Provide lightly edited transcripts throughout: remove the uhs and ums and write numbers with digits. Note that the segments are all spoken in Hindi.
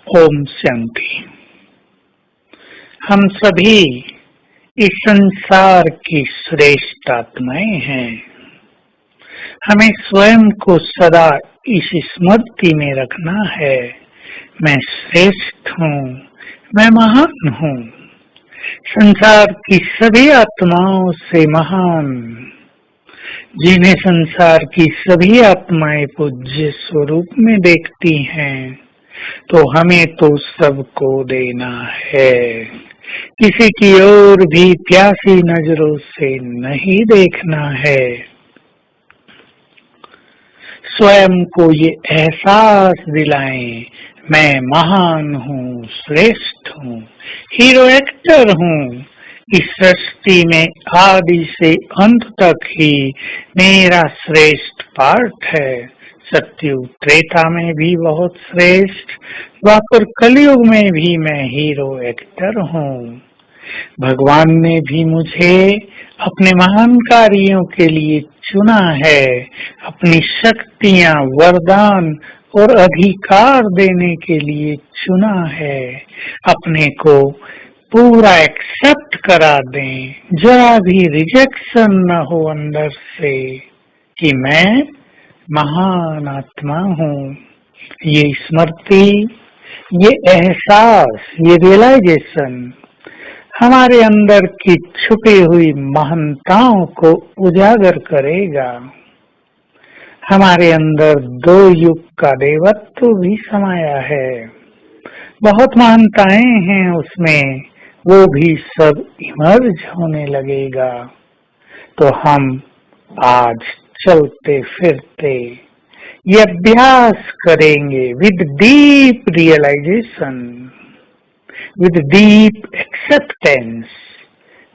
ओम शांति। हम सभी इस संसार की श्रेष्ठ आत्माएं हैं। हमें स्वयं को सदा इस स्मृति में रखना है, मैं श्रेष्ठ हूँ, मैं महान हूँ, संसार की सभी आत्माओं से महान। जिन्हें संसार की सभी आत्माएं पूज्य स्वरूप में देखती हैं, तो हमें तो सबको देना है। किसी की ओर भी प्यासी नजरों से नहीं देखना है। स्वयं को ये एहसास दिलाएं, मैं महान हूँ, श्रेष्ठ हूँ, हीरो एक्टर हूँ। इस सृष्टि में आदि से अंत तक ही मेरा श्रेष्ठ पार्ट है। सत्युग त्रेता में भी बहुत श्रेष्ठ, द्वापर कलयुग में भी मैं हीरो एक्टर हूँ। भगवान ने भी मुझे अपने महान कार्यों के लिए चुना है, अपनी शक्तियाँ, वरदान और अधिकार देने के लिए चुना है। अपने को पूरा एक्सेप्ट करा दें, जरा भी रिजेक्शन न हो अंदर से कि मैं महान आत्मा हूँ। ये स्मृति, ये एहसास, ये रियलाइजेशन हमारे अंदर की छुपी हुई महानताओं को उजागर करेगा। हमारे अंदर दो युग का देवत्व भी समाया है, बहुत महानताएं हैं उसमें, वो भी सब इमर्ज होने लगेगा। तो हम आज चलते फिरते ये अभ्यास करेंगे with deep realisation, with deep acceptance,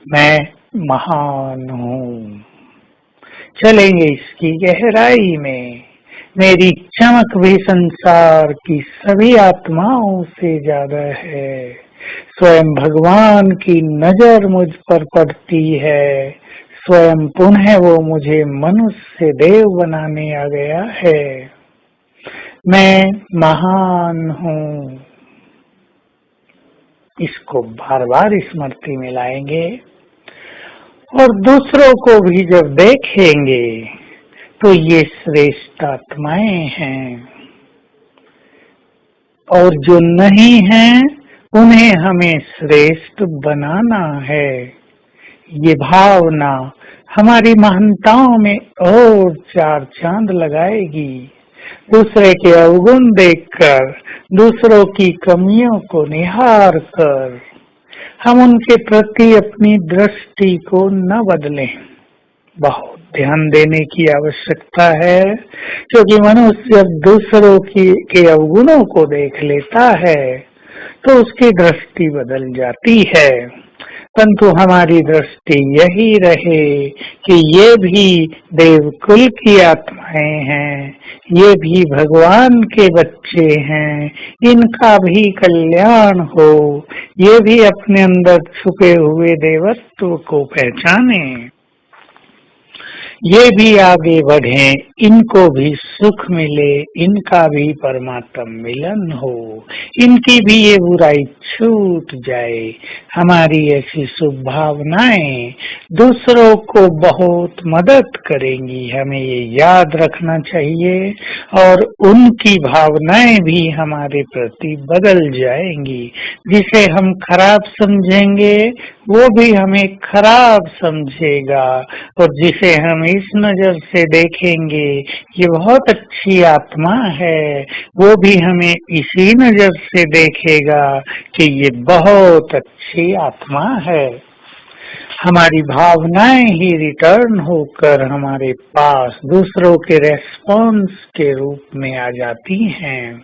मैं महान हूँ। चलेंगे इसकी गहराई में। मेरी चमक भी संसार की सभी आत्माओं से ज्यादा है। स्वयं भगवान की नजर मुझ पर पड़ती है। स्वयं पुनः वो मुझे मनुष्य से देव बनाने आ गया है। मैं महान हूँ। इसको बार बार स्मृति में लाएंगे और दूसरों को भी जब देखेंगे तो ये श्रेष्ठ आत्माएं हैं, और जो नहीं हैं उन्हें हमें श्रेष्ठ बनाना है। ये भावना हमारी महानताओं में और चार चांद लगाएगी। दूसरे के अवगुण देखकर, दूसरों की कमियों को निहार कर हम उनके प्रति अपनी दृष्टि को न बदलें। बहुत ध्यान देने की आवश्यकता है, क्योंकि मनुष्य जब दूसरों के अवगुणों को देख लेता है तो उसकी दृष्टि बदल जाती है। परंतु हमारी दृष्टि यही रहे कि ये भी देवकुल की आत्माएं हैं, ये भी भगवान के बच्चे हैं, इनका भी कल्याण हो, ये भी अपने अंदर छुपे हुए देवत्व को पहचाने, ये भी आगे बढ़े, इनको भी सुख मिले, इनका भी परमात्मा मिलन हो, इनकी भी ये बुराई छूट जाए। हमारी ऐसी शुभ भावनाएं दूसरों को बहुत मदद करेंगी, हमें ये याद रखना चाहिए। और उनकी भावनाएं भी हमारे प्रति बदल जाएंगी। जिसे हम खराब समझेंगे वो भी हमें खराब समझेगा, और जिसे हम इस नजर से देखेंगे ये बहुत अच्छी आत्मा है, वो भी हमें इसी नजर से देखेगा कि ये बहुत अच्छी आत्मा है। हमारी भावनाएं ही रिटर्न होकर हमारे पास दूसरों के रेस्पॉन्स के रूप में आ जाती हैं।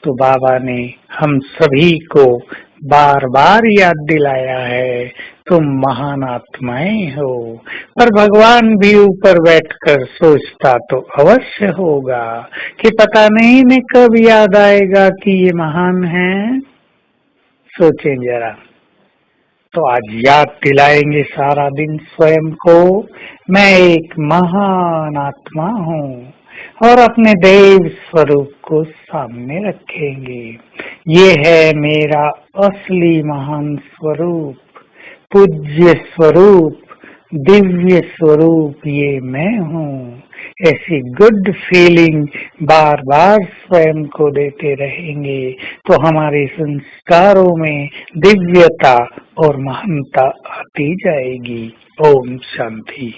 तो बाबा ने हम सभी को बार बार याद दिलाया है, तुम महान आत्माएं हो। पर भगवान भी ऊपर बैठकर सोचता तो अवश्य होगा कि पता नहीं इन्हें कब याद आएगा कि ये महान हैं। सोचें जरा। तो आज याद दिलाएंगे सारा दिन स्वयं को, मैं एक महान आत्मा हूँ, और अपने देव स्वरूप को सामने रखेंगे। ये है मेरा असली महान स्वरूप, पूज्य स्वरूप, दिव्य स्वरूप, ये मैं हूँ। ऐसी गुड फीलिंग बार बार स्वयं को देते रहेंगे तो हमारे संस्कारों में दिव्यता और महानता आती जाएगी। ओम शांति।